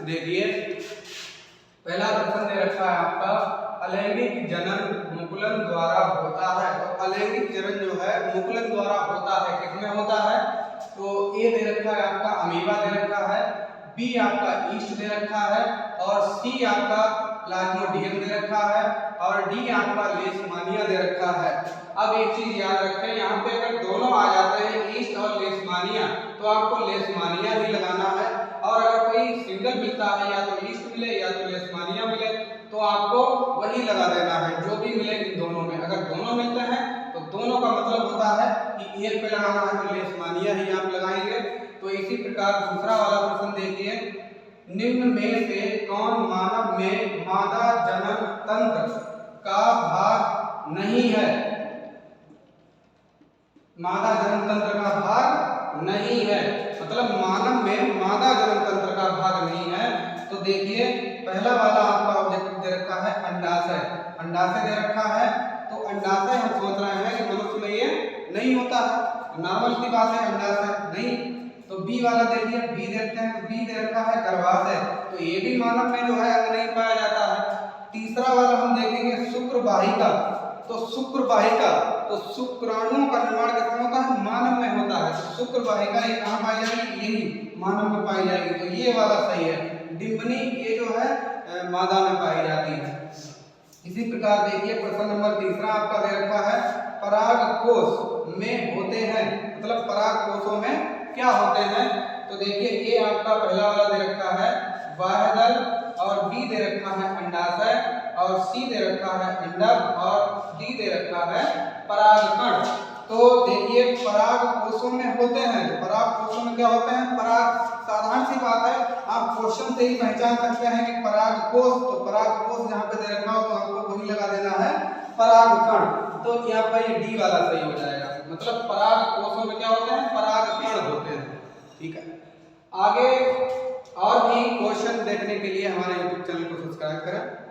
देखिए पहला प्रश्न दे रखा है आपका, अलैंगिक जनन मुकुलन द्वारा होता है। तो अलैंगिक जनन जो है मुकुलन द्वारा होता है, किसमें होता है? तो ए दे रखा है आपका अमीबा दे रखा है, बी आपका ईस्ट दे रखा है, और सी आपका प्लाज्मोडियम दे रखा है, और डी आपका लेशमानिया दे रखा है। अब एक चीज याद रखें, यहाँ पे अगर दोनों आ जाते हैं ईस्ट और लेशमानिया तो आपको लेशमानिया ही लगाना है, और अगर कोई सिंगल मिलता है या तो ईस्ट मिले या तो लेशमानिया मिले तो आपको वही लगा देना है जो भी मिले इन दोनों में। अगर दोनों मिलते हैं तो दोनों का मतलब होता है कि एक पे लगाना है तो लेशमानिया ही आप लगाएंगे। तो इसी प्रकार दूसरा वाला प्रश्न देखिए, निम्न में से कौन मानव में मादा जनन तंत्र का भाग नहीं है? मादा जनन तंत्र का भाग नहीं है, मतलब मानव में मादा जनन तंत्र का भाग नहीं है। तो देखिए पहला वाला आपका ऑब्जेक्टिव दे रखा है अंडाशय, अंडाशय दे रखा है। तो अंडाशय हम सोच रहे हैं कि मनुष्य में ये नहीं होता है, नॉर्मल की बात है, अंडाशय नहीं। तो बी वाला देखिए, बी देखते हैं तो बी दे रखा है गर्भाशय, तो ये भी मानव में जो है अंग नहीं पाया जाता है। तीसरा वाला हम देखेंगे शुक्रवाहिका, तो शुक्रवाहिका तो शुक्राणुओं का निर्माण किसमें होता है? मानव में होता है। तो शुक्रवाहिका ये कहाँ पाई जाएगी? यही मानव में पाई जाएगी, तो ये वाला सही है। डिंबनी ये जो है मादा में पाई जाती है। इसी प्रकार देखिए प्रश्न नंबर तीसरा आपका दे रखा है, पराग कोश में होते हैं, मतलब पराग कोशों में क्या होते हैं? तो देखिए ये आपका पहला वाला दे रखा है बाह्यदल, और बी दे रखा है अंडाशय, और सी दे रखा है अंडक, और डी दे रखा है परागकण। तो देखिए पराग कोशों में होते हैं, तो पराग कोशों में क्या होते हैं? पराग, साधारण सी बात है, आप क्वेश्चन से ही पहचान सकते हैं कि पराग कोश, तो पराग कोश जहाँ पे दे रखा हो तो आपको वही लगा देना है परागकण। तो यहाँ पर ये डी वाला सही हो जाएगा, मतलब पराग कोशों में क्या होते हैं? परागकण होते हैं। ठीक है, आगे और भी क्वेश्चन देखने के लिए हमारे YouTube चैनल को सब्सक्राइब करें।